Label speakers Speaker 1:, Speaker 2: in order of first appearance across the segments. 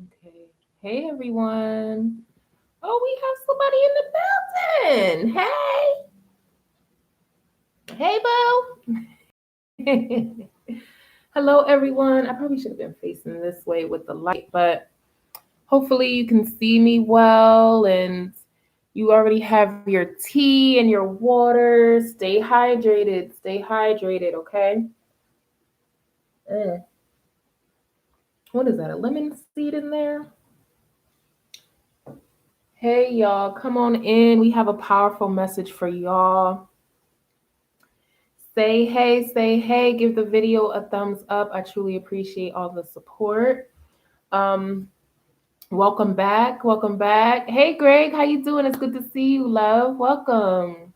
Speaker 1: Okay. Hey everyone. Oh, we have somebody in the building. Hey, boo. Hello everyone. I probably should have been facing this way with the light, but hopefully you can see me well and you already have your tea and your water. Stay hydrated. Stay hydrated, okay? Mm. What is that? A lemon seed in there? Hey y'all, come on in. We have a powerful message for y'all. Say hey, give the video a thumbs up. I truly appreciate all the support. Um, welcome back, welcome back. Hey Greg, how you doing? It's good to see you, love. Welcome.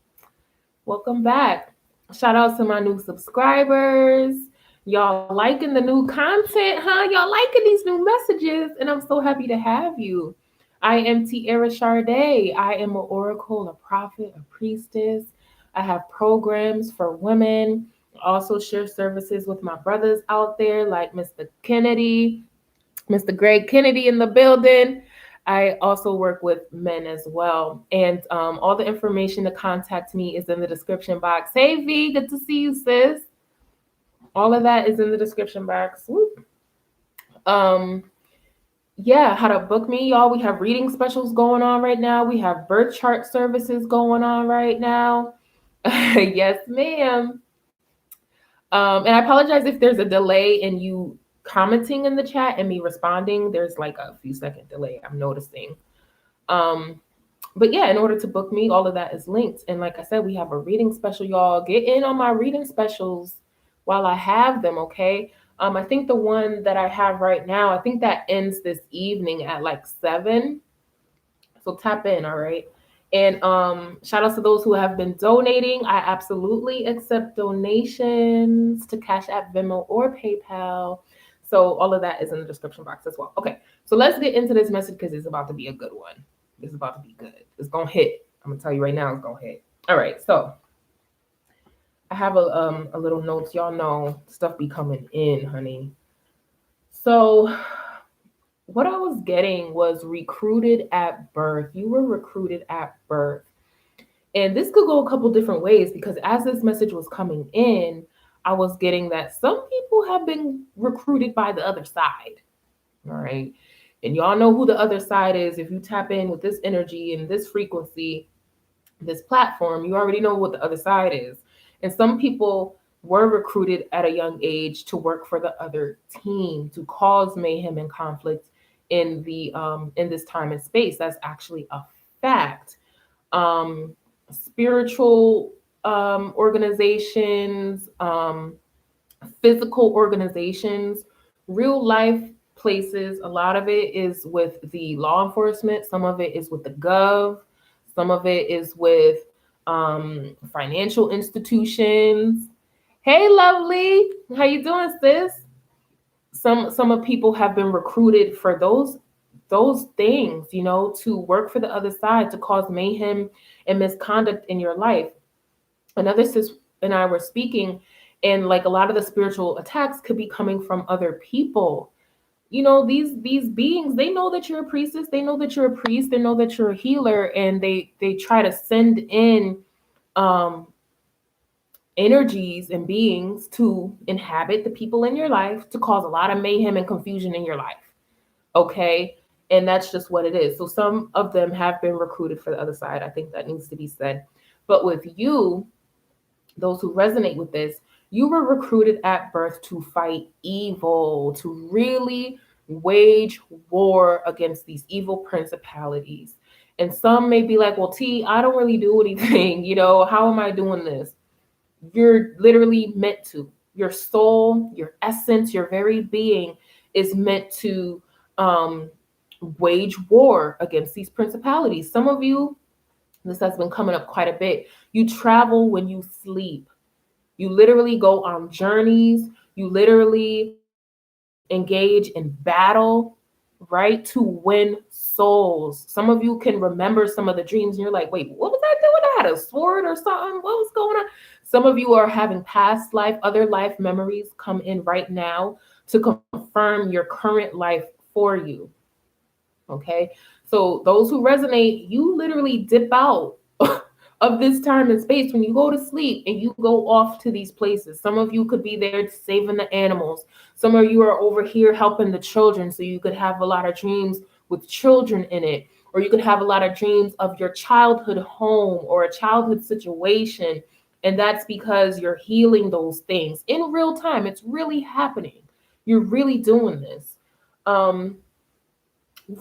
Speaker 1: Welcome back. Shout out to my new subscribers. Y'all liking the new content, huh? Y'all liking these new messages, and I'm so happy to have you. I am Tiara Shardé. I am an oracle, a prophet, a priestess. I have programs for women. I also share services with my brothers out there, like Mr. Kennedy, Mr. Greg Kennedy in the building. I also work with men as well. And all the information to contact me is in the description box. Hey, V, good to see you, sis. All of that is in the description box. Whoop. Um, yeah, how to book me, y'all. We have reading specials going on right now. We have birth chart services going on right now. Yes, ma'am. And I apologize if there's a delay in you commenting in the chat and me responding. There's like a few second delay I'm noticing. Um, but yeah, in order to book me, all of that is linked. And like I said, we have a reading special, y'all. Get in on my reading specials while I have them, okay? I think the one that I have right now, I think that ends this evening at like 7. So tap in, all right? And shout out to those who have been donating. I absolutely accept donations to Cash App, Venmo, or PayPal. So all of that is in the description box as well. Okay, so let's get into this message because it's about to be a good one. It's about to be good. It's gonna hit. I'm gonna tell you right now, it's gonna hit. All right, so I have a little notes. Y'all know stuff be coming in, honey. So what I was getting was recruited at birth. You were recruited at birth. And this could go a couple different ways because as this message was coming in, I was getting that some people have been recruited by the other side. All right. And y'all know who the other side is. If you tap in with this energy and this frequency, this platform, you already know what the other side is. And some people were recruited at a young age to work for the other team, to cause mayhem and conflict in this time and space. That's actually a fact. Um, spiritual organizations, physical organizations, real life places. A lot of it is with the law enforcement. Some of it is with the gov. Some of it is with financial institutions. Hey, lovely, how you doing, sis? Some of people have been recruited for those things, you know, to work for the other side, to cause mayhem and misconduct in your life. Another sis and I were speaking, and like a lot of the spiritual attacks could be coming from other people. You know, these beings, they know that you're a priestess, they know that you're a priest, they know that you're a healer, and they try to send in um energies and beings to inhabit the people in your life to cause a lot of mayhem and confusion in your life. Okay. And that's just what it is. So some of them have been recruited for the other side. I think that needs to be said. But with you, those who resonate with this, you were recruited at birth to fight evil, to really wage war against these evil principalities. And some may be like, well, T, I don't really do anything. You know, how am I doing this? You're literally meant to. Your soul, your essence, your very being is meant to um, wage war against these principalities. Some of you, this has been coming up quite a bit. You travel when you sleep. You literally go on journeys. You literally engage in battle, right? To win souls. Some of you can remember some of the dreams and you're like, wait, what was I doing? I had a sword or something. What was going on? Some of you are having past life, other life memories come in right now to confirm your current life for you. Okay. So those who resonate, you literally dip out of this time and space when you go to sleep and you go off to these places. Some of you could be there saving the animals. Some of you are over here helping the children. So you could have a lot of dreams with children in it, or you could have a lot of dreams of your childhood home or a childhood situation. And that's because you're healing those things in real time. It's really happening. You're really doing this. Um,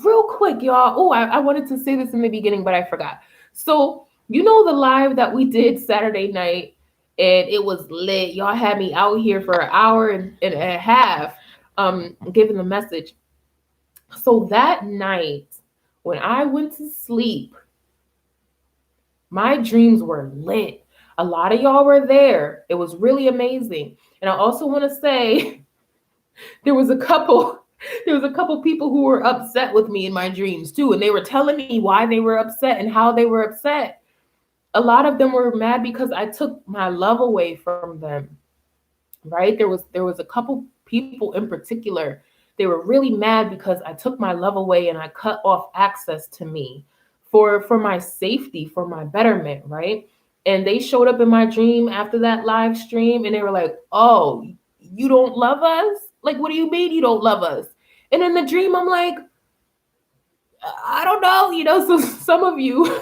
Speaker 1: Real quick, y'all. Oh, I wanted to say this in the beginning, but I forgot. So, you know, the live that we did Saturday night, and it was lit. Y'all had me out here for an hour and a half giving the message. So that night, when I went to sleep, my dreams were lit. A lot of y'all were there. It was really amazing. And I also want to say there was a couple there was a couple people who were upset with me in my dreams too, and they were telling me why they were upset and how they were upset. A lot of them were mad because I took my love away from them, right? There was a couple people in particular. They were really mad because I took my love away and I cut off access to me for my safety, for my betterment, right? And they showed up in my dream after that live stream and they were like, "Oh, you don't love us? Like, what do you mean you don't love us?" And in the dream, I'm like, I don't know, so some of you,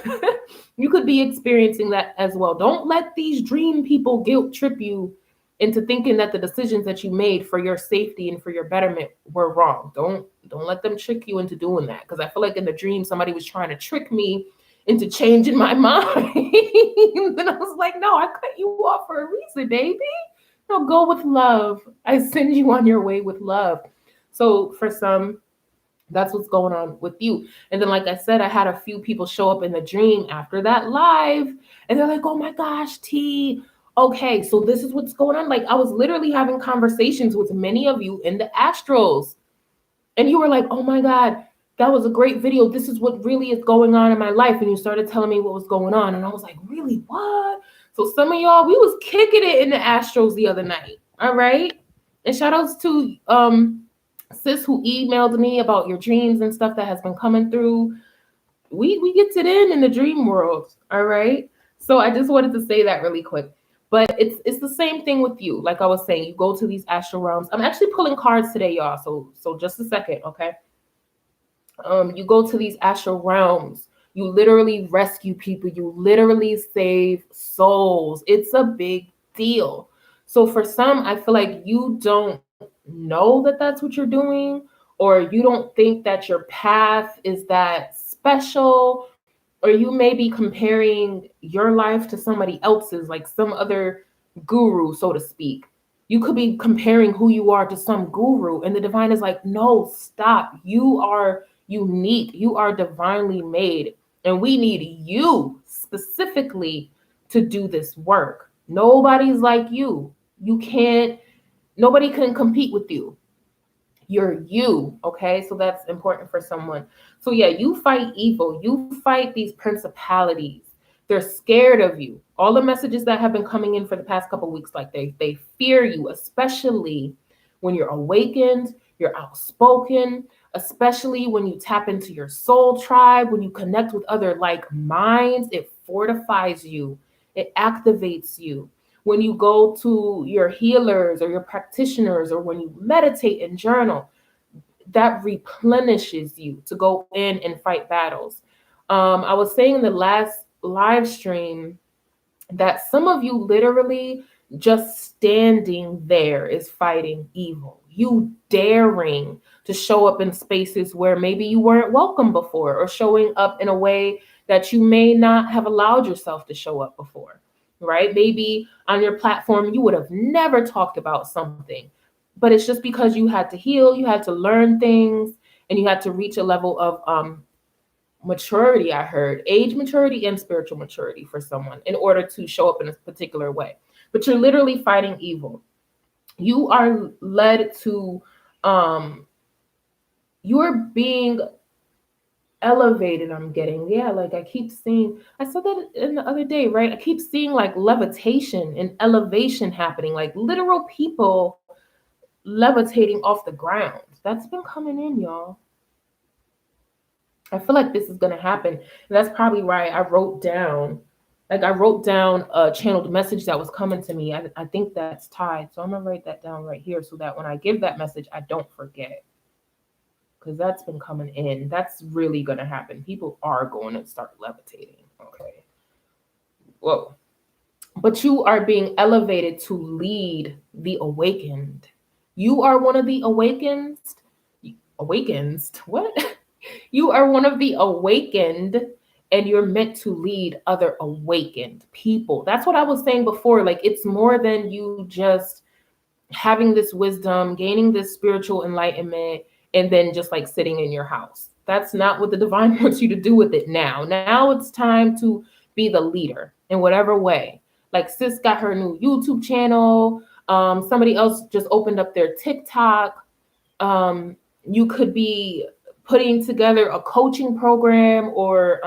Speaker 1: you could be experiencing that as well. Don't let these dream people guilt trip you into thinking that the decisions that you made for your safety and for your betterment were wrong. Don't let them trick you into doing that. Because I feel like in the dream, somebody was trying to trick me into changing my mind. And I was like, no, I cut you off for a reason, baby. No, go with love. I send you on your way with love. So for some, that's what's going on with you. And then, like I said, I had a few people show up in the dream after that live, and they're like, "Oh my gosh, T, okay, so this is what's going on." Like, I was literally having conversations with many of you in the astrals, and you were like, "Oh my God, that was a great video. This is what really is going on in my life." And you started telling me what was going on, and I was like, "Really? What?" So some of y'all, we was kicking it in the astrals the other night. All right, and shout outs to sis who emailed me about your dreams and stuff that has been coming through. We get it in the dream world. All right. So I just wanted to say that really quick. But it's the same thing with you. Like I was saying, you go to these astral realms. I'm actually pulling cards today, y'all. So just a second, okay? You go to these astral realms. You literally rescue people. You literally save souls. It's a big deal. So for some, I feel like you don't know that that's what you're doing, or you don't think that your path is that special, or you may be comparing your life to somebody else's, like some other guru, so to speak. You could be comparing who you are to some guru, and the divine is like, no, stop. You are unique. You are divinely made, and we need you specifically to do this work. Nobody's like you. You can't, nobody can compete with you. You're you, okay? So that's important for someone. So yeah, you fight evil. You fight these principalities. They're scared of you. All the messages that have been coming in for the past couple of weeks, like they fear you, especially when you're awakened, you're outspoken, especially when you tap into your soul tribe, when you connect with other like minds, it fortifies you, it activates you. When you go to your healers or your practitioners, or when you meditate and journal, that replenishes you to go in and fight battles. I was saying in the last live stream that some of you literally just standing there is fighting evil. You daring to show up in spaces where maybe you weren't welcome before, or showing up in a way that you may not have allowed yourself to show up before, right? Maybe on your platform, you would have never talked about something, but it's just because you had to heal, you had to learn things, and you had to reach a level of maturity. I heard age maturity and spiritual maturity for someone in order to show up in a particular way. But you're literally fighting evil. You are led to you're being elevated. I'm getting, yeah, like I keep seeing, I saw that in the other day, right? I keep seeing like levitation and elevation happening, like literal people levitating off the ground. That's been coming in, y'all. I feel like this is going to happen. And that's probably why I wrote down a channeled message that was coming to me. I think that's tied. So I'm going to write that down right here so that when I give that message, I don't forget. Because that's been coming in. That's really going to happen. People are going to start levitating. Okay. Whoa. But you are being elevated to lead the awakened. You are one of the awakened. Awakens? What? You are one of the awakened, and you're meant to lead other awakened people. That's what I was saying before. Like, it's more than you just having this wisdom, gaining this spiritual enlightenment, and then just like sitting in your house. That's not what the divine wants you to do with it now. Now it's time to be the leader in whatever way. Like, sis got her new YouTube channel. Somebody else just opened up their TikTok. You could be putting together a coaching program, or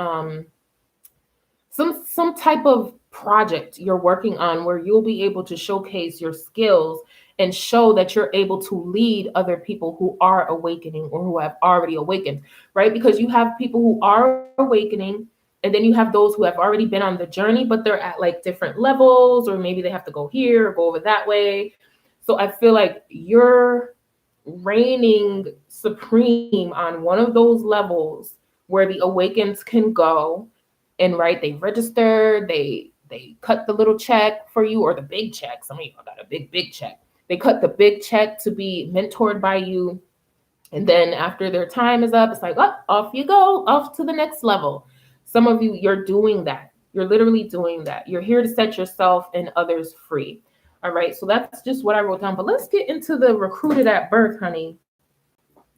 Speaker 1: some type of project you're working on where you'll be able to showcase your skills and show that you're able to lead other people who are awakening or who have already awakened, right? Because you have people who are awakening, and then you have those who have already been on the journey, but they're at like different levels, or maybe they have to go here or go over that way. So I feel like you're reigning supreme on one of those levels where the awakens can go, and right, they register, they cut the little check for you, or the big check. Some of you got a big check. They cut the big check to be mentored by you, and then after their time is up, it's like, oh, off you go, off to the next level. Some of you, you're doing that. You're literally doing that. You're here to set yourself and others free. All right, so that's just what I wrote down. But let's get into the recruited at birth, honey.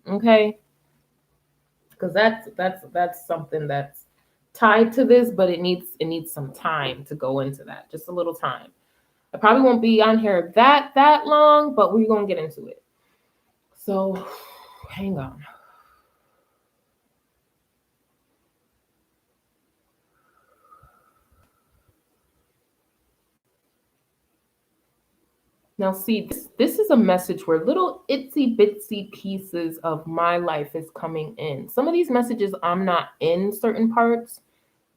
Speaker 1: Okay, because that's something that's tied to this, but it needs some time to go into that. Just a little time. I probably won't be on here that long, but we're gonna get into it. So hang on. Now, see, this is a message where little itsy bitsy pieces of my life is coming in. Some of these messages I'm not in certain parts,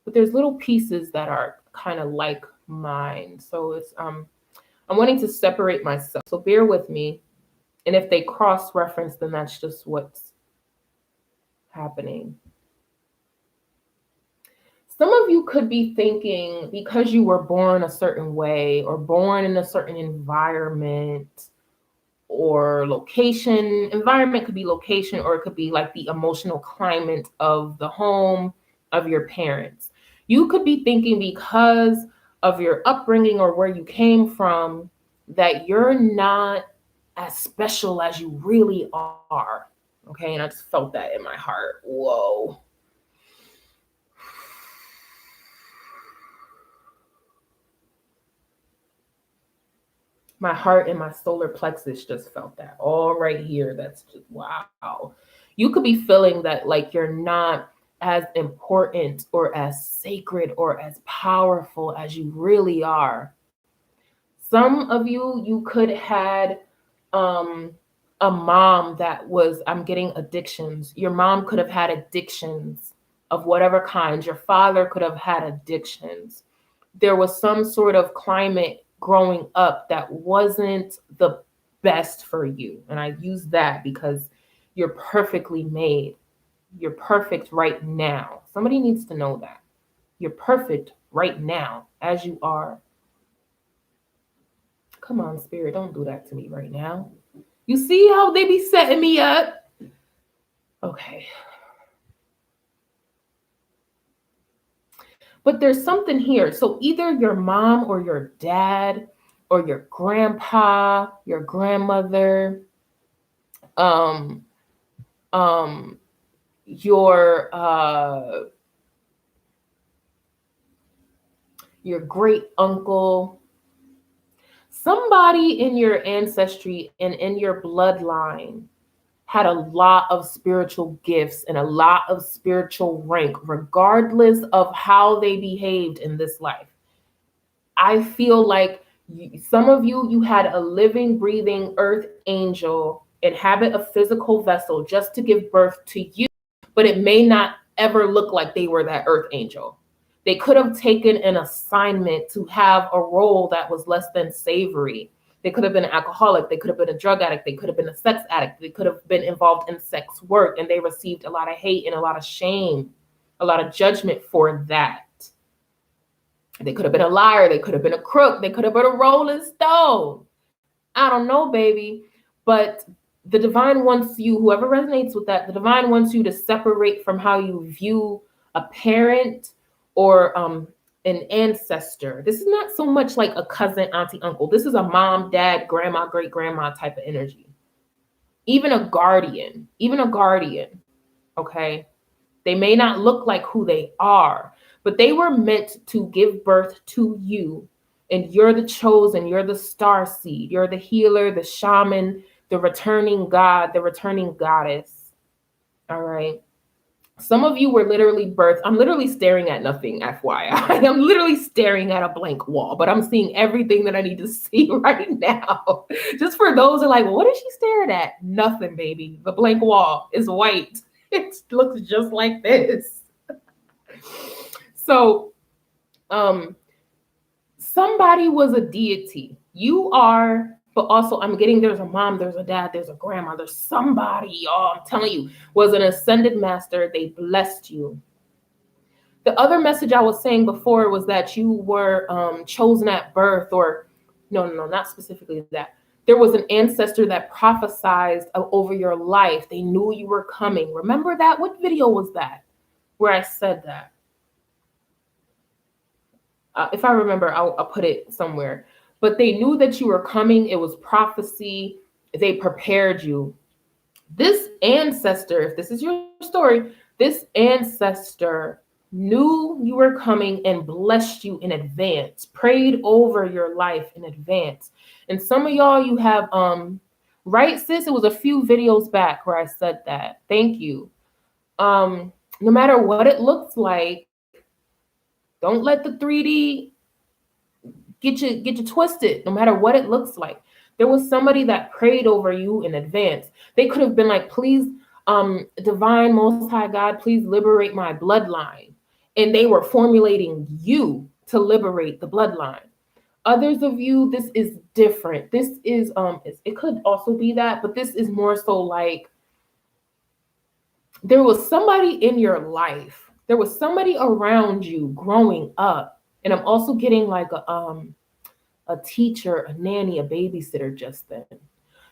Speaker 1: but there's little pieces that are kind of like mine. So I'm wanting to separate myself. So bear with me. And if they cross reference, then that's just what's happening. Some of you could be thinking, because you were born a certain way or born in a certain environment or location. Environment could be location, or it could be like the emotional climate of the home of your parents. You could be thinking, because of your upbringing or where you came from, that you're not as special as you really are. Okay, and I just felt that in my heart. Whoa. My heart and my solar plexus just felt that all right here. That's just wow. You could be feeling that like you're not as important or as sacred or as powerful as you really are. Some of you could had um a mom that was, I'm getting addictions. Your mom could have had addictions of whatever kind. Your father could have had addictions. There was some sort of climate growing up that wasn't the best for you. And I use that because you're perfectly made. You're perfect right now. Somebody needs to know that. You're perfect right now as you are. Come on, Spirit, don't do that to me right now. You see how they be setting me up? Okay. But there's something here. So either your mom or your dad or your grandpa, your grandmother, um, um, your great uncle, somebody in your ancestry and in your bloodline had a lot of spiritual gifts and a lot of spiritual rank, regardless of how they behaved in this life. I feel like some of you had a living, breathing earth angel inhabit a physical vessel just to give birth to you, but it may not ever look like they were that earth angel. They could have taken an assignment to have a role that was less than savory. They could have been an alcoholic. They could have been a drug addict. They could have been a sex addict. They could have been involved in sex work, and they received a lot of hate and a lot of shame, a lot of judgment for that. They could have been a liar. They could have been a crook. They could have been a rolling stone. I don't know, baby. But the divine wants you, whoever resonates with that, the divine wants you to separate from how you view a parent or an ancestor. This is not so much like a cousin, auntie, uncle. This is a mom, dad, grandma, great grandma type of energy. Even a guardian, okay? They may not look like who they are, but they were meant to give birth to you. And you're the chosen, you're the star seed, you're the healer, the shaman, the returning god, the returning goddess. All right. Some of you were literally birthed. I'm literally staring at nothing, FYI. I'm literally staring at a blank wall, but I'm seeing everything that I need to see right now. Just for those who are like, well, what is she staring at? Nothing, baby. The blank wall is white. It looks just like this. So, somebody was a deity. You are, but also I'm getting there's a mom, there's a dad, there's a grandma, there's somebody, y'all, I'm telling you, was an ascended master. They blessed you. The other message I was saying before was that you were chosen at birth, or no, not specifically that. There was an ancestor that prophesied over your life. They knew you were coming. Remember that? What video was that where I said that? If I remember, I'll put it somewhere. But they knew that you were coming. It was prophecy. They prepared you. This ancestor, if this is your story, this ancestor knew you were coming and blessed you in advance, prayed over your life in advance. And some of y'all, you have, right, sis? It was a few videos back where I said that. Thank you. No matter what it looks like, don't let the 3D get you twisted, no matter what it looks like. There was somebody that prayed over you in advance. They could have been like, please, divine most high God, please liberate my bloodline. And they were formulating you to liberate the bloodline. Others of you, this is different. This is, it could also be that, but this is more so like there was somebody in your life. There was somebody around you growing up. And I'm also getting like a teacher, a nanny, a babysitter just then.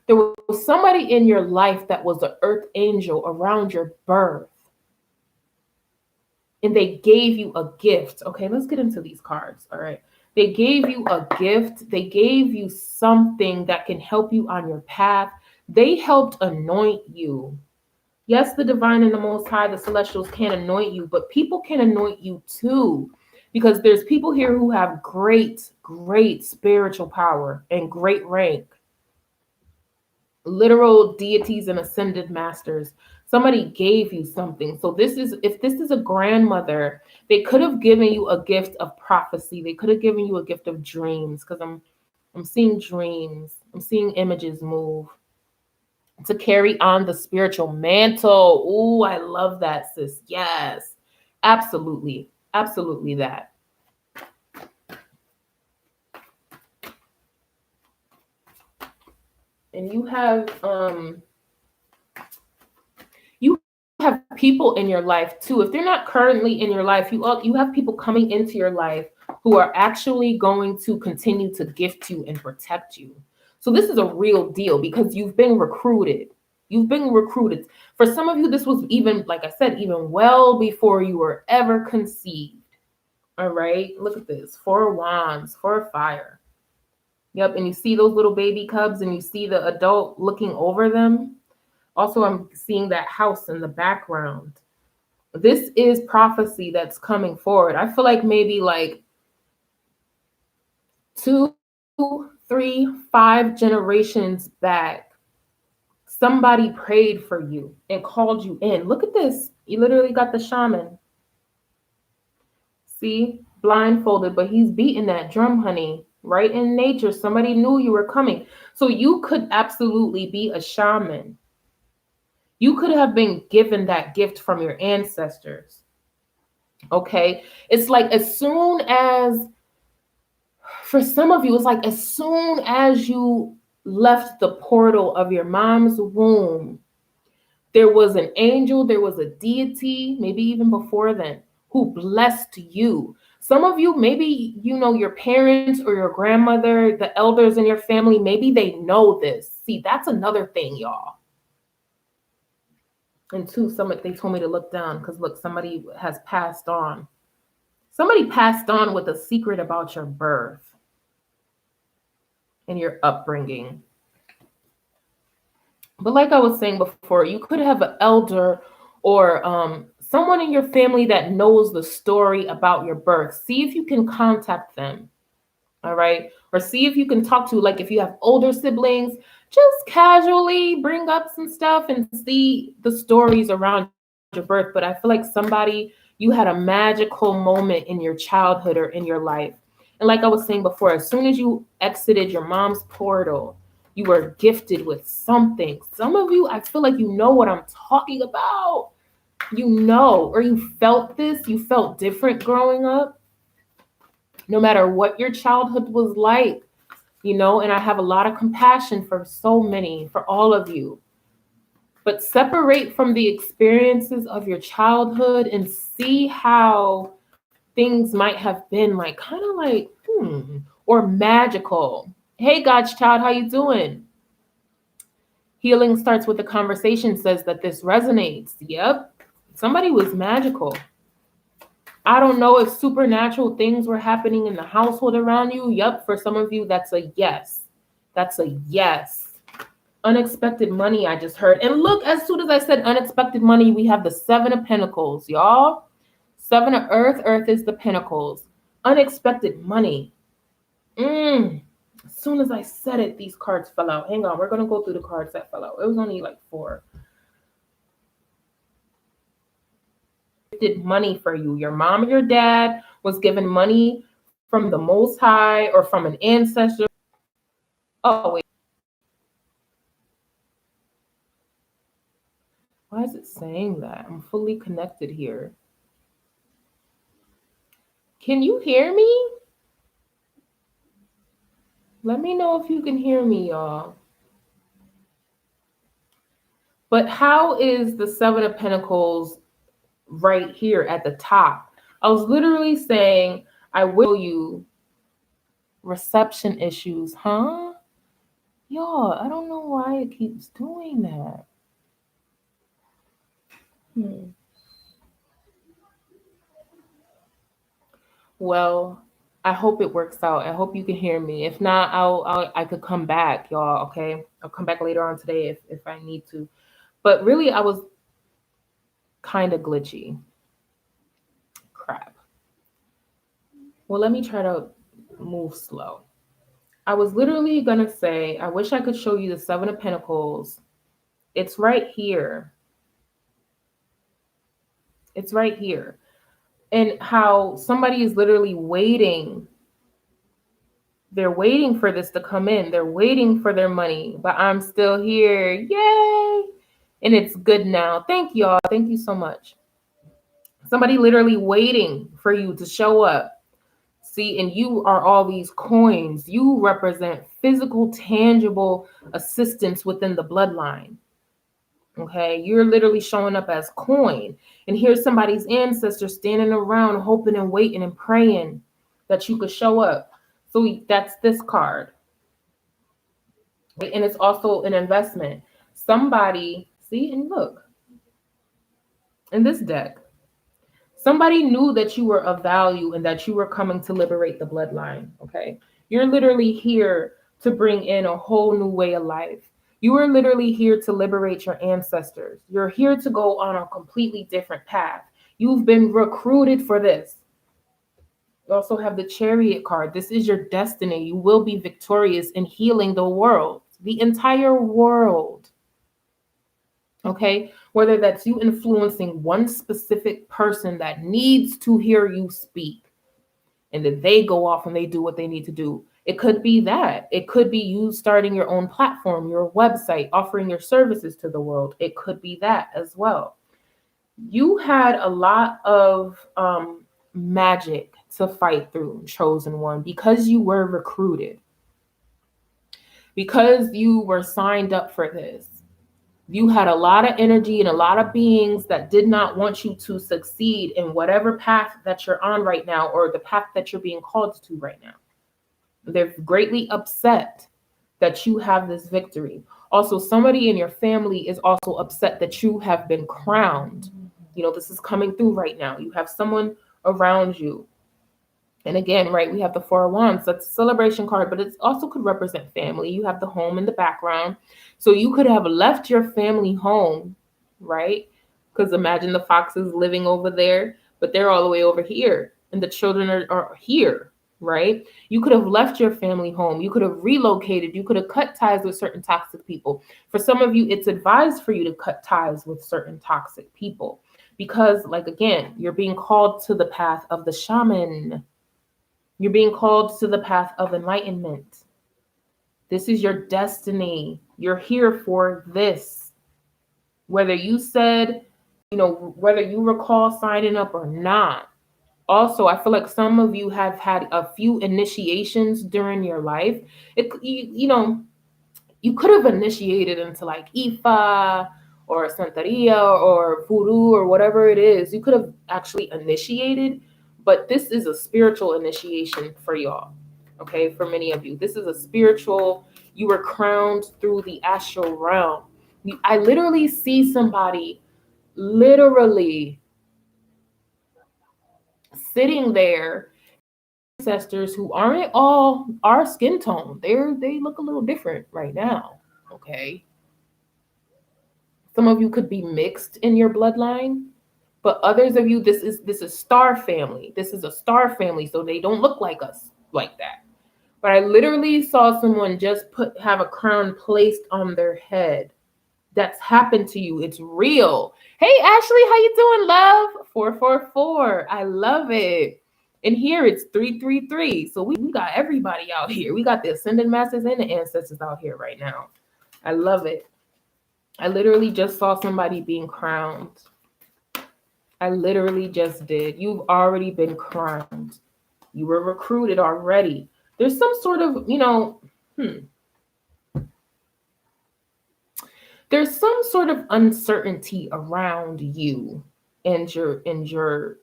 Speaker 1: There was somebody in your life that was an earth angel around your birth. And they gave you a gift. Okay, let's get into these cards. All right. They gave you a gift. They gave you something that can help you on your path. They helped anoint you. Yes, the divine and the most high, the celestials can anoint you, but people can anoint you too, because there's people here who have great, great spiritual power and great rank. Literal deities and ascended masters. Somebody gave you something. So if this is a grandmother, they could have given you a gift of prophecy. They could have given you a gift of dreams, because I'm seeing dreams. I'm seeing images move. To carry on the spiritual mantle. Ooh, I love that, sis. Yes, absolutely. Absolutely that. And you have people in your life too. If they're not currently in your life, you have people coming into your life who are actually going to continue to gift you and protect you. So this is a real deal, because you've been recruited. You've been recruited. For some of you, this was even, like I said, even well before you were ever conceived. All right, look at this. 4 of Wands, 4 of Fire. Yep, and you see those little baby cubs, and you see the adult looking over them. Also, I'm seeing that house in the background. This is prophecy that's coming forward. I feel like maybe like 2, 3, 5 generations back, somebody prayed for you and called you in. Look at this. You literally got the shaman. See, blindfolded, but he's beating that drum, honey. Right in nature, somebody knew you were coming. So you could absolutely be a shaman. You could have been given that gift from your ancestors. Okay. It's like as soon as, for some of you, it's like as soon as you left the portal of your mom's womb, there was an angel, there was a deity, maybe even before then, who blessed you. Some of you, maybe you know your parents or your grandmother, the elders in your family, maybe they know this. See, that's another thing, y'all. And two, they told me to look down because look, somebody has passed on. Somebody passed on with a secret about your birth and your upbringing. But like I was saying before, you could have an elder or someone in your family that knows the story about your birth. See if you can contact them. All right. Or see if you can talk to, like, if you have older siblings, just casually bring up some stuff and see the stories around your birth. But I feel like you had a magical moment in your childhood or in your life. And like I was saying before, as soon as you exited your mom's portal, you were gifted with something. Some of you, I feel like you know what I'm talking about. You know, or you felt this, you felt different growing up. No matter what your childhood was like, you know, and I have a lot of compassion for for all of you. But separate from the experiences of your childhood and see how things might have been like, kind of like, or magical. Hey, God's child, how you doing? Healing starts with a conversation says that this resonates. Yep. Somebody was magical. I don't know if supernatural things were happening in the household around you. Yep. For some of you, that's a yes. That's a yes. Unexpected money, I just heard. And look, as soon as I said unexpected money, we have the 7 of Pentacles, y'all. 7 of Earth. Earth is the Pentacles. Unexpected money. As soon as I said it, these cards fell out. Hang on. We're going to go through the cards that fell out. It was only like 4. Did money for you. Your mom or your dad was given money from the Most High or from an ancestor. Oh, wait. Why is it saying that? I'm fully connected here. Can you hear me? Let me know if you can hear me, y'all. But how is the 7 of Pentacles right here at the top? I was literally saying, I will you reception issues, huh? Y'all, I don't know why it keeps doing that. Well, I hope it works out. I hope you can hear me. If not, I could come back, y'all. Okay, I'll come back later on today if I need to. But really, I was kind of glitchy. Crap. Well, let me try to move slow. I was literally gonna say, I wish I could show you the 7 of Pentacles. It's right here. It's right here. And how somebody is literally waiting. They're waiting for this to come in. They're waiting for their money, but I'm still here. Yay! And it's good now. Thank y'all. Thank you so much. Somebody literally waiting for you to show up. See, and you are all these coins. You represent physical, tangible assistance within the bloodline. Okay, you're literally showing up as coin. And here's somebody's ancestor standing around hoping and waiting and praying that you could show up. So that's this card. And it's also an investment. Somebody, see, and look, in this deck, somebody knew that you were of value and that you were coming to liberate the bloodline, okay? You're literally here to bring in a whole new way of life. You are literally here to liberate your ancestors. You're here to go on a completely different path. You've been recruited for this. You also have the Chariot card. This is your destiny. You will be victorious in healing the world, the entire world. Okay? Whether that's you influencing one specific person that needs to hear you speak, and that they go off and they do what they need to do. It could be that. It could be you starting your own platform, your website, offering your services to the world. It could be that as well. You had a lot of magic to fight through, chosen one, because you were recruited, because you were signed up for this. You had a lot of energy and a lot of beings that did not want you to succeed in whatever path that you're on right now, or the path that you're being called to right now. They're greatly upset that you have this victory. Also, somebody in your family is also upset that you have been crowned. You know, this is coming through right now. You have someone around you. And again, right, we have the Four of Wands. That's a celebration card, but it also could represent family. You have the home in the background. So you could have left your family home, right? Because imagine the foxes living over there, but they're all the way over here. And the children are here, right? You could have left your family home. You could have relocated. You could have cut ties with certain toxic people. For some of you, it's advised for you to cut ties with certain toxic people. Because, like, again, you're being called to the path of the shaman. You're being called to the path of enlightenment. This is your destiny. You're here for this. Whether you said, you know, whether you recall signing up or not. Also, I feel like some of you have had a few initiations during your life. You know, you could have initiated into like Ifa or Santeria or Voodoo or whatever it is. You could have actually initiated, but this is a spiritual initiation for y'all. Okay, for many of you, this is a spiritual. You were crowned through the astral realm. I literally see somebody literally sitting there, ancestors who aren't all our skin tone. They look a little different right now. Okay. Some of you could be mixed in your bloodline, but others of you, this is star family. This is a star family, so they don't look like us like that. But I literally saw someone just have a crown placed on their head. That's happened to you. It's real. Hey, Ashley, how you doing, love? 444. I love it. And here it's 333. So we got everybody out here. We got the ascended masters and the ancestors out here right now. I love it. I literally just saw somebody being crowned. I literally just did. You've already been crowned. You were recruited already. There's some sort of, you know, there's some sort of uncertainty around you and your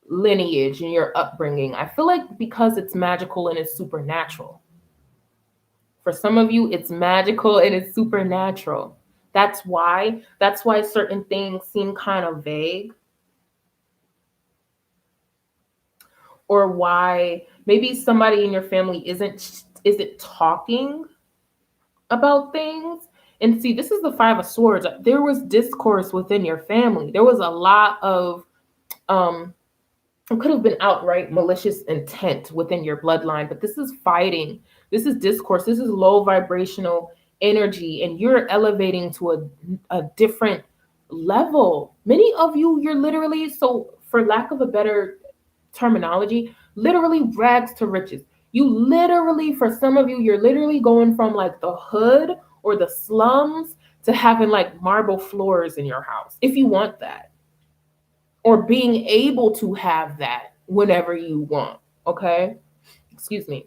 Speaker 1: lineage and your upbringing. I feel like because it's magical and it's supernatural. For some of you, it's magical and it's supernatural. That's why certain things seem kind of vague. Or why maybe somebody in your family isn't talking about things. And see, this is the Five of Swords. There was discourse within your family. There was a lot of it could have been outright malicious intent within your bloodline, but this is fighting. This is discourse. This is low vibrational energy, and you're elevating to a different level. Many of you, you're literally, so for lack of a better terminology, literally rags to riches. You literally, for some of you, you're literally going from like the hood or the slums to having like marble floors in your house, if you want that. Or being able to have that whenever you want, okay? Excuse me.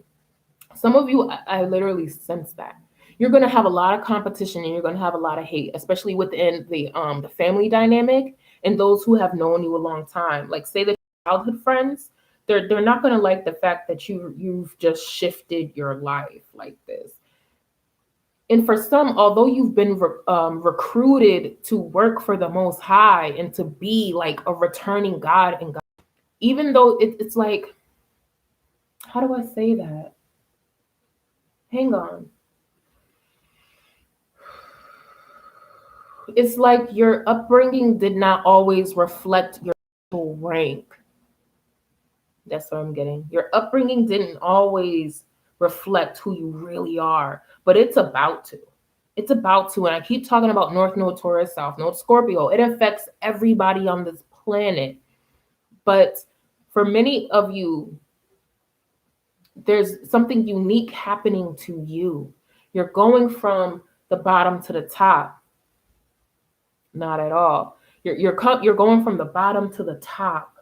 Speaker 1: Some of you, I literally sense that. You're going to have a lot of competition and you're going to have a lot of hate, especially within the family dynamic and those who have known you a long time. Like say the childhood friends, they're not going to like the fact that you've just shifted your life like this. And for some, although you've been recruited to work for the Most High and to be like a returning God and God, even though it's like, how do I say that? Hang on. It's like your upbringing did not always reflect your rank. That's what I'm getting. Your upbringing didn't always reflect who you really are, but it's about to. It's about to. And I keep talking about North Node, Taurus, South Node, Scorpio. It affects everybody on this planet. But for many of you, there's something unique happening to you. You're going from the bottom to the top. Not at all. You're going from the bottom to the top.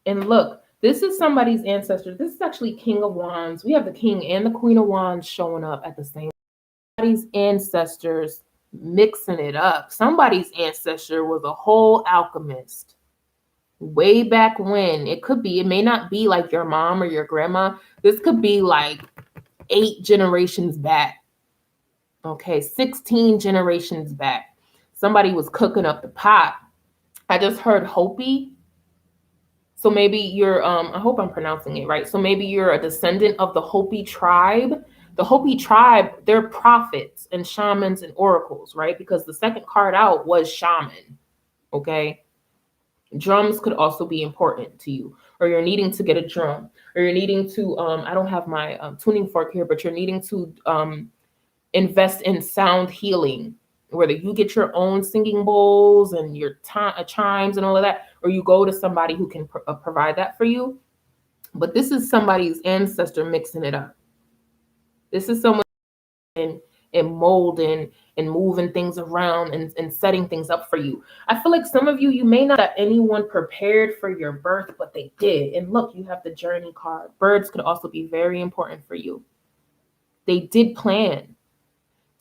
Speaker 1: And look, this is somebody's ancestor. This is actually King of Wands. We have the King and the Queen of Wands showing up at the same time. Somebody's ancestors mixing it up. Somebody's ancestor was a whole alchemist way back when. It may not be like your mom or your grandma. This could be like 8 generations back. Okay, 16 generations back. Somebody was cooking up the pot. I just heard Hopi. So maybe you're, I hope I'm pronouncing it right. So maybe you're a descendant of the Hopi tribe. The Hopi tribe, they're prophets and shamans and oracles, right? Because the second card out was shaman, okay? Drums could also be important to you, or you're needing to get a drum, or you're needing to, I don't have my tuning fork here, but you're needing to invest in sound healing, whether you get your own singing bowls and your chimes and all of that, or you go to somebody who can provide that for you. But this is somebody's ancestor mixing it up. This is someone and molding and moving things around and setting things up for you. I feel like some of you may not have anyone prepared for your birth, but they did. And look, you have the journey card. Birds could also be very important for you. They did plan.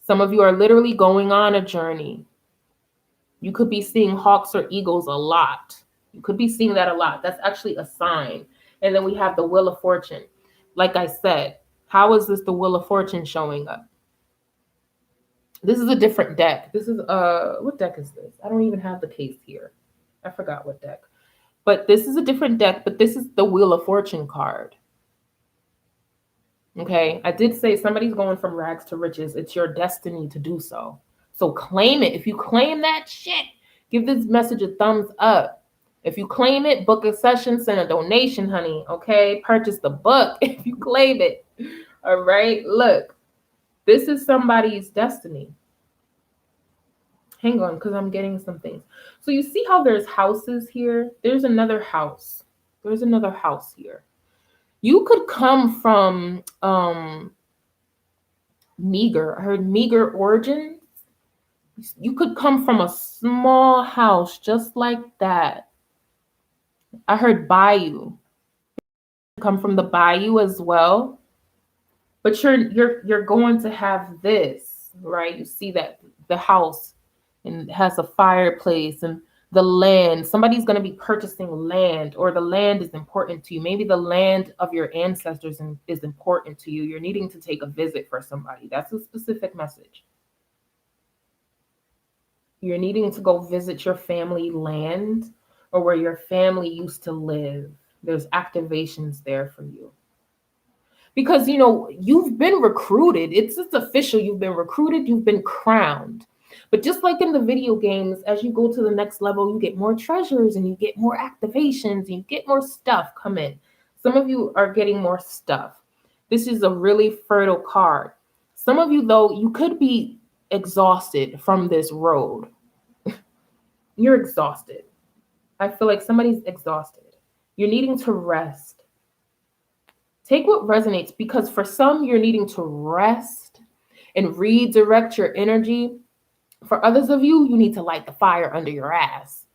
Speaker 1: Some of you are literally going on a journey. You could be seeing hawks or eagles a lot. You could be seeing that a lot. That's actually a sign. And then we have the Wheel of Fortune. Like I said, how is this the Wheel of Fortune showing up? This is a different deck. This is what deck is this? I don't even have the case here. I forgot what deck. But this is a different deck, but this is the Wheel of Fortune card. Okay, I did say somebody's going from rags to riches. It's your destiny to do so. So claim it. If you claim that shit, give this message a thumbs up. If you claim it, book a session, send a donation, honey. Okay, purchase the book if you claim it. All right, look, this is somebody's destiny. Hang on, because I'm getting some things. So you see how there's houses here? There's another house. There's another house here. You could come from meager. I heard meager origins. You could come from a small house just like that. I heard bayou. Come from the bayou as well. But you're going to have this, right? You see that the house and it has a fireplace and the land. Somebody's going to be purchasing land, or the land is important to you. Maybe the land of your ancestors is important to you. You're needing to take a visit for somebody. That's a specific message. You're needing to go visit your family land or where your family used to live. There's activations there for you. Because, you know, you've been recruited. It's official. You've been recruited. You've been crowned. But just like in the video games, as you go to the next level, you get more treasures and you get more activations and you get more stuff come in. Some of you are getting more stuff. This is a really fertile card. Some of you, though, you could be exhausted from this road. You're exhausted. I feel like somebody's exhausted. You're needing to rest. Take what resonates, because for some, you're needing to rest and redirect your energy. For others of you, you need to light the fire under your ass,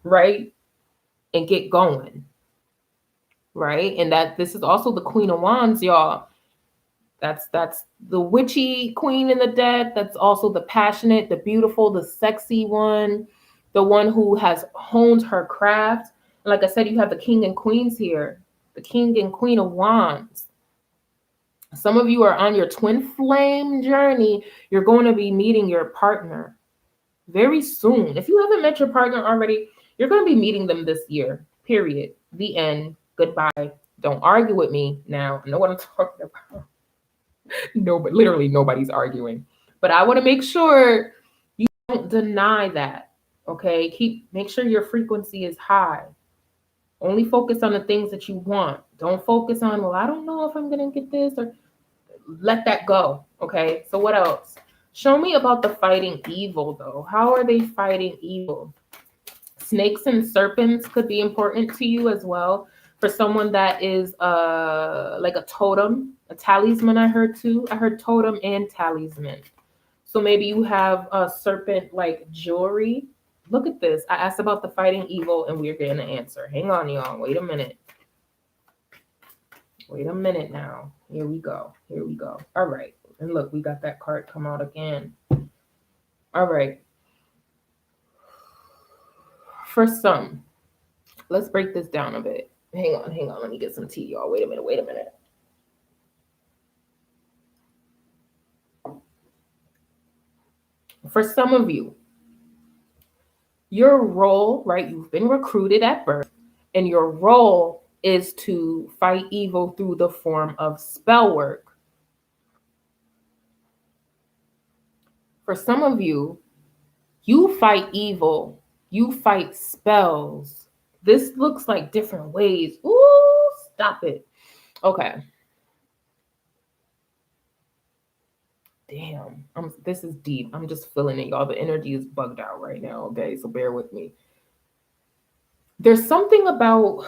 Speaker 1: right? And get going, right? And that this is also the Queen of Wands, y'all. That's the witchy queen in the deck. That's also the passionate, the beautiful, the sexy one, the one who has honed her craft. And like I said, you have the king and queens here, the king and queen of wands. Some of you are on your twin flame journey. You're going to be meeting your partner very soon. If you haven't met your partner already, you're going to be meeting them this year, period. The end. Goodbye. Don't argue with me now. I know what I'm talking about. No, but literally nobody's arguing. But I want to make sure you don't deny that. Okay? Make sure your frequency is high. Only focus on the things that you want. Don't focus on, well, I don't know if I'm going to get this, or let that go. Okay? So what else? Show me about the fighting evil, though. How are they fighting evil? Snakes and serpents could be important to you as well. For someone that is like a totem, a talisman, I heard too. I heard totem and talisman. So maybe you have a serpent like jewelry. Look at this. I asked about the fighting evil and we're getting an answer. Hang on, y'all. Wait a minute. Wait a minute now. Here we go. Here we go. All right. And look, we got that card come out again. All right. For some, let's break this down a bit. Hang on, hang on. Let me get some tea, y'all. Wait a minute, wait a minute. For some of you, your role, right? You've been recruited at birth, and your role is to fight evil through the form of spell work. For some of you, you fight evil, you fight spells. This looks like different ways. Ooh, stop it. Okay. Damn, this is deep. I'm just feeling it, y'all. The energy is bugged out right now, okay? So bear with me. There's something about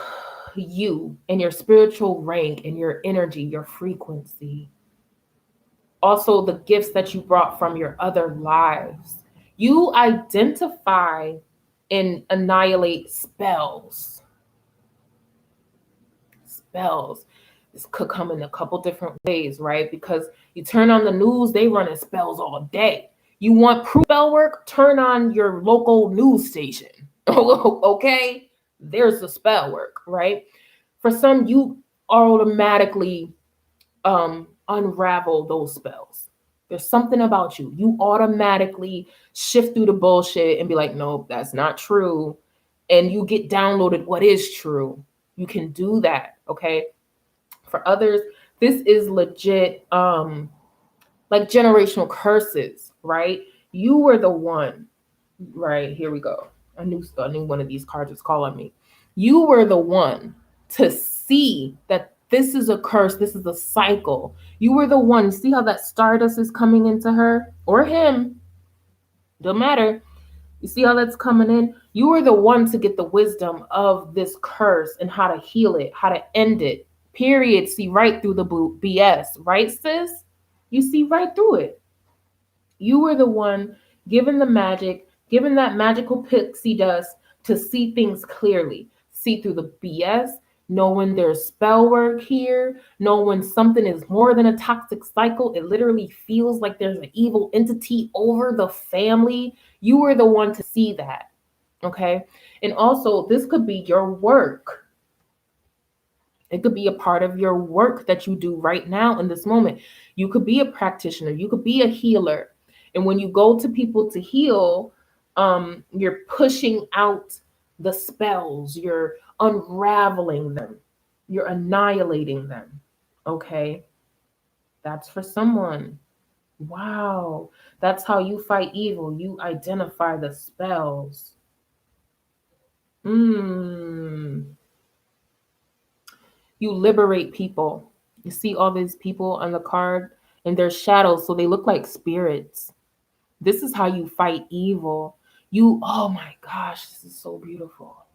Speaker 1: you and your spiritual rank and your energy, your frequency. Also, the gifts that you brought from your other lives. You identify and annihilate spells. Spells. This could come in a couple different ways, right? Because you turn on the news, they running spells all day. You want proof spell work? Turn on your local news station. Okay? There's the spell work, right? For some, you automatically unravel those spells. There's something about you. You automatically shift through the bullshit and be like, nope, that's not true. And you get downloaded what is true. You can do that, okay? For others, this is legit like generational curses, right? You were the one, right? Here we go. I knew one of these cards was calling me. You were the one to see that this is a curse. This is a cycle. You were the one. See how that stardust is coming into her or him? Don't matter. You see how that's coming in? You were the one to get the wisdom of this curse and how to heal it, how to end it. Period. See right through the BS, right, sis? You see right through it. You were the one given the magic, given that magical pixie dust to see things clearly, see through the BS, know when there's spell work here, know when something is more than a toxic cycle. It literally feels like there's an evil entity over the family. You were the one to see that, okay? And also, this could be your work. It could be a part of your work that you do right now in this moment. You could be a practitioner. You could be a healer. And when you go to people to heal, you're pushing out the spells. You're unraveling them. You're annihilating them. Okay? That's for someone. Wow. That's how you fight evil. You identify the spells. You liberate people. You see all these people on the card and they're shadows, so they look like spirits. This is how you fight evil. You, oh my gosh, this is so beautiful.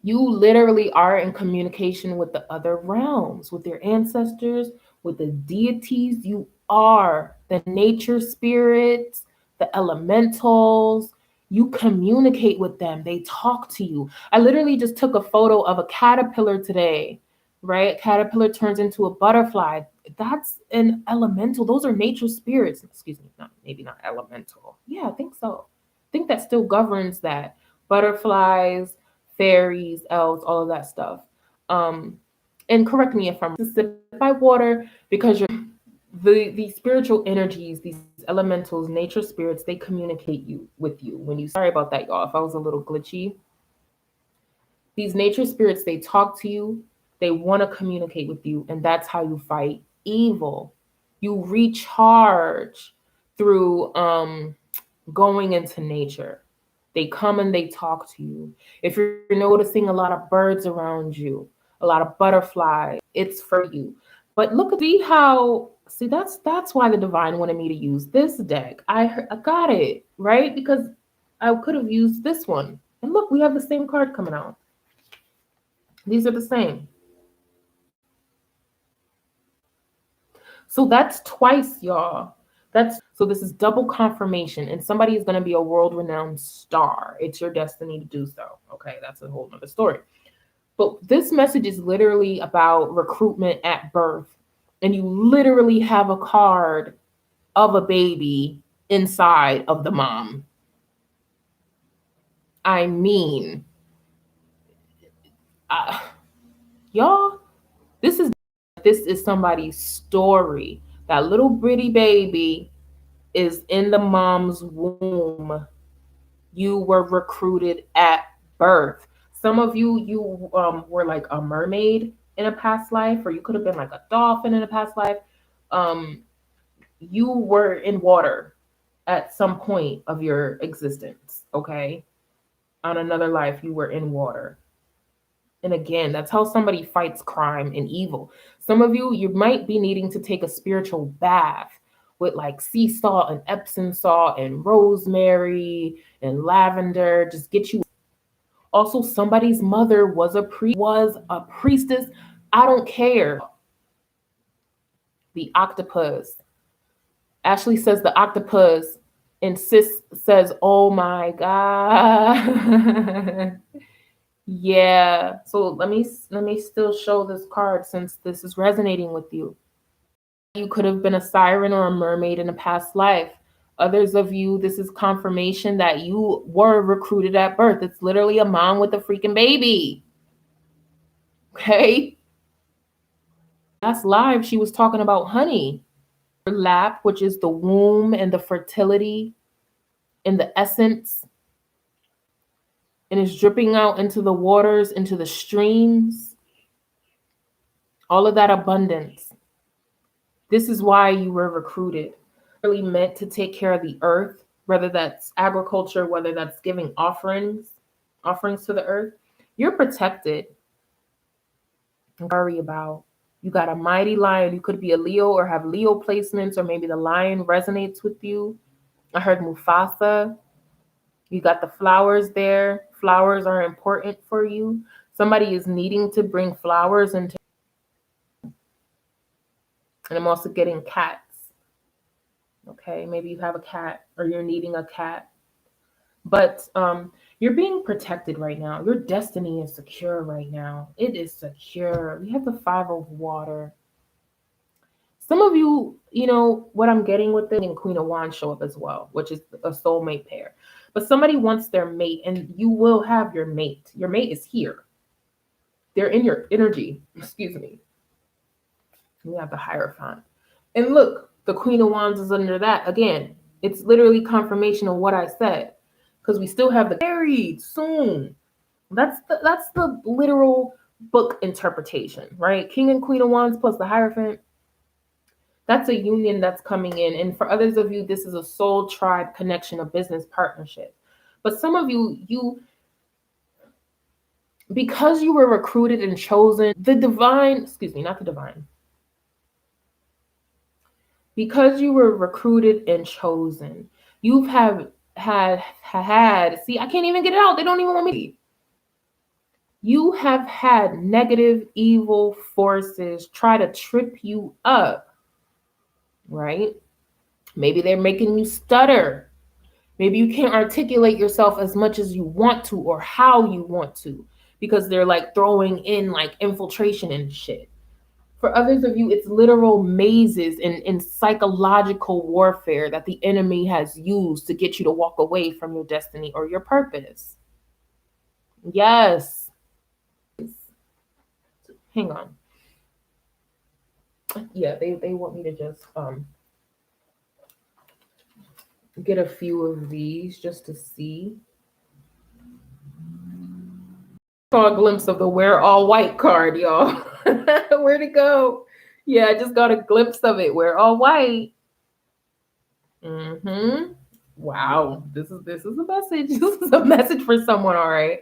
Speaker 1: You literally are in communication with the other realms, with your ancestors, with the deities. You are the nature spirits, the elementals. You communicate with them. They talk to you. I literally just took a photo of a caterpillar today, right? Caterpillar turns into a butterfly. That's an elemental. Those are nature spirits. Excuse me, maybe not elemental. Yeah, I think so. I think that still governs that. Butterflies, fairies, elves, all of that stuff. And correct me if I'm sip by water because you're the spiritual energies, these elementals, nature spirits, they communicate with you. When you sorry about that, y'all, if I was a little glitchy. These nature spirits, they talk to you, they want to communicate with you, and that's how you fight evil. You recharge through going into nature. They come and they talk to you. If you're noticing a lot of birds around you, a lot of butterflies, it's for you. But look, that's why the divine wanted me to use this deck. I got it, right? Because I could have used this one. And look, we have the same card coming out. These are the same. So that's twice, y'all. So this is double confirmation, and somebody is going to be a world-renowned star. It's your destiny to do so. Okay, that's a whole nother story. But this message is literally about recruitment at birth. And you literally have a card of a baby inside of the mom. I mean, y'all, this is somebody's story. That little bitty baby is in the mom's womb. You were recruited at birth. Some of you were like a mermaid in a past life, or you could have been like a dolphin in a past life. You were in water at some point of your existence, okay? On another life, you were in water. And again, that's how somebody fights crime and evil. Some of you might be needing to take a spiritual bath with like sea salt and Epsom salt and rosemary and lavender. Just get you. Also, somebody's mother was a priestess. I don't care. The octopus. Ashley says the octopus, and Sis says, "Oh my God." Yeah. So let me still show this card since this is resonating with you. You could have been a siren or a mermaid in a past life. Others of you, this is confirmation that you were recruited at birth. It's literally a mom with a freaking baby. Okay? Last live, she was talking about honey. Her lap, which is the womb and the fertility and the essence, and is dripping out into the waters, into the streams. All of that abundance. This is why you were recruited. Really meant to take care of the earth, whether that's agriculture, whether that's giving offerings to the earth. You're protected. Don't worry about. You got a mighty lion. You could be a Leo or have Leo placements, or maybe the lion resonates with you. I heard Mufasa. You got the flowers there. Flowers are important for you. Somebody is needing to bring flowers into. And I'm also getting cats. Okay, maybe you have a cat or you're needing a cat. But you're being protected right now. Your destiny is secure right now. It is secure. We have the 5 of water. Some of you, you know, what I'm getting with it, and Queen of Wands show up as well, which is a soulmate pair. But somebody wants their mate, and you will have your mate. Your mate is here. They're in your energy. Excuse me. We have the Hierophant. And look, the Queen of Wands is under that. Again, it's literally confirmation of what I said. Because we still have the married soon. That's the literal book interpretation, right? King and Queen of Wands plus the Hierophant. That's a union that's coming in. And for others of you, this is a soul tribe connection, a business partnership. But some of you, because you were recruited and chosen, because you were recruited and chosen, you've had, see, I can't even get it out. They don't even want me. You have had negative, evil forces try to trip you up, right? Maybe they're making you stutter. Maybe you can't articulate yourself as much as you want to or how you want to, because they're like throwing in like infiltration and shit. For others of you, it's literal mazes and psychological warfare that the enemy has used to get you to walk away from your destiny or your purpose. Yes. Hang on. Yeah, they want me to just get a few of these just to see. Saw a glimpse of the wear all white card, y'all. Where'd it go? Yeah, I just got a glimpse of it. Wear all white. Wow. This is a message. This is a message for someone, all right.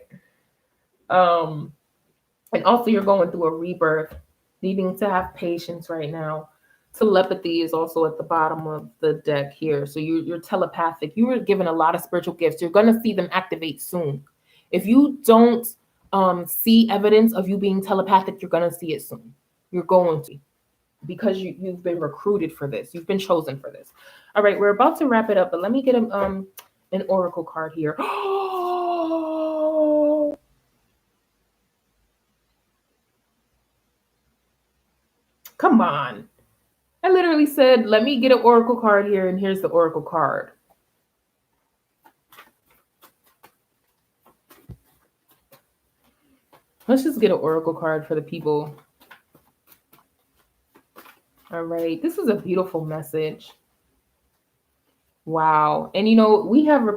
Speaker 1: And also you're going through a rebirth, needing to have patience right now. Telepathy is also at the bottom of the deck here. So you're telepathic. You were given a lot of spiritual gifts. You're going to see them activate soon. If you don't see evidence of you being telepathic, you're going to see it soon. You're going to, because you've been recruited for this. You've been chosen for this. All right, we're about to wrap it up, but let me get an oracle card here. Come on. I literally said, let me get an oracle card here, and here's the oracle card. Let's just get an oracle card for the people. All right, this is a beautiful message. Wow. And we have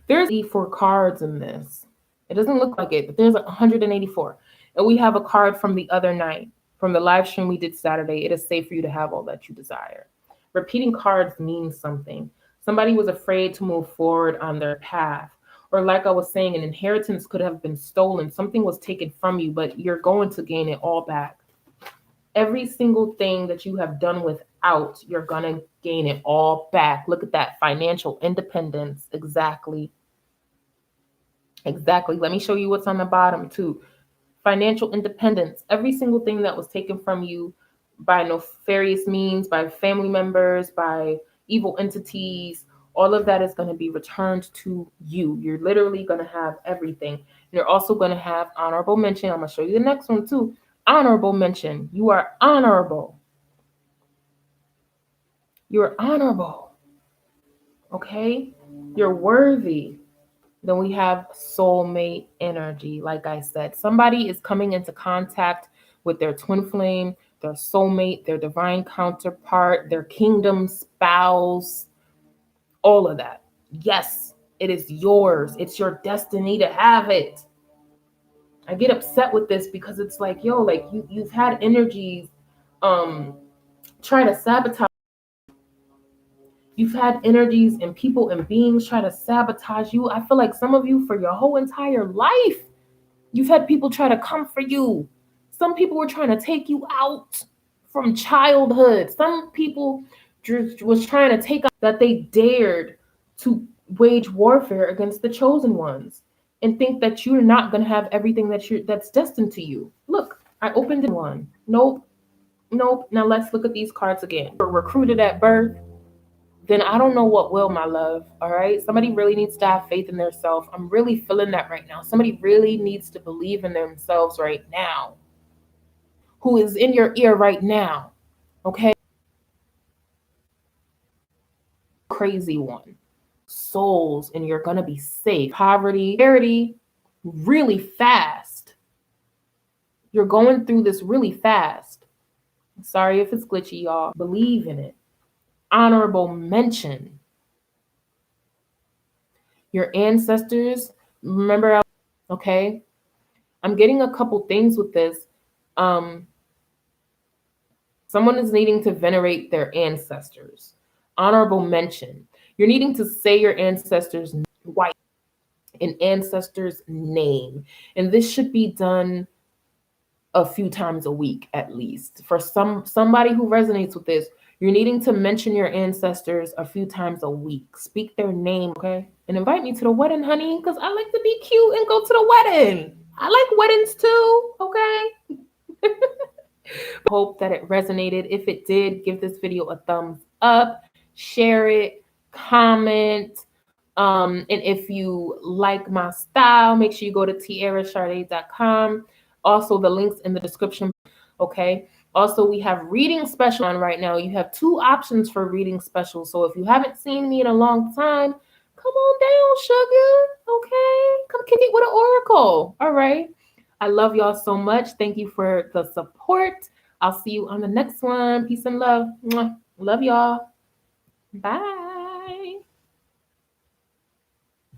Speaker 1: there's 84 cards in this. It doesn't look like it, but there's 184. And we have a card from the other night, from the live stream we did Saturday. It is safe for you to have all that you desire. Repeating cards means something. Somebody was afraid to move forward on their path. Or like I was saying, an inheritance could have been stolen. Something was taken from you, but you're going to gain it all back. Every single thing that you have done without, you're going to gain it all back. Look at that. Financial independence. Exactly. Exactly. Let me show you what's on the bottom too. Financial independence. Every single thing that was taken from you by nefarious means, by family members, by evil entities, all of that is going to be returned to you. You're literally going to have everything. And you're also going to have honorable mention. I'm going to show you the next one too. Honorable mention. You are honorable. You're honorable. Okay? You're worthy. Then we have soulmate energy. Like I said, somebody is coming into contact with their twin flame, their soulmate, their divine counterpart, their kingdom spouse, all of that. Yes, it is yours. It's your destiny to have it. I get upset with this because it's like, yo, like you've had energies try to sabotage. You've had energies and people and beings try to sabotage you. I feel like some of you, for your whole entire life, you've had people try to come for you. Some people were trying to take you out from childhood. Some people was trying to take out that they dared to wage warfare against the chosen ones and think that you're not going to have everything that's destined to you. Look, I opened one. Nope. Now let's look at these cards again. We're recruited at birth. Then I don't know what will, my love. All right. Somebody really needs to have faith in themselves. I'm really feeling that right now. Somebody really needs to believe in themselves right now. Who is in your ear right now. Okay. Crazy one. Souls, and you're going to be safe. Poverty, charity, really fast. You're going through this really fast. Sorry if it's glitchy, y'all. Believe in it. Honorable mention. Your ancestors, remember, okay? I'm getting a couple things with this. Someone is needing to venerate their ancestors. Honorable mention. You're needing to say your ancestors' white, an ancestor's name. And this should be done a few times a week at least. For somebody who resonates with this, you're needing to mention your ancestors a few times a week. Speak their name, okay? And invite me to the wedding, honey, because I like to be cute and go to the wedding. I like weddings too, okay? Hope that it resonated. If it did, give this video a thumbs up, share it, comment. And if you like my style, make sure you go to TiaraSharde.com. Also, the links in the description, okay? Also, we have reading special on right now. You have 2 options for reading special. So if you haven't seen me in a long time, come on down, sugar, okay? Come kick it with an oracle, all right? I love y'all so much. Thank you for the support. I'll see you on the next one. Peace and love. Mwah. Love y'all. Bye.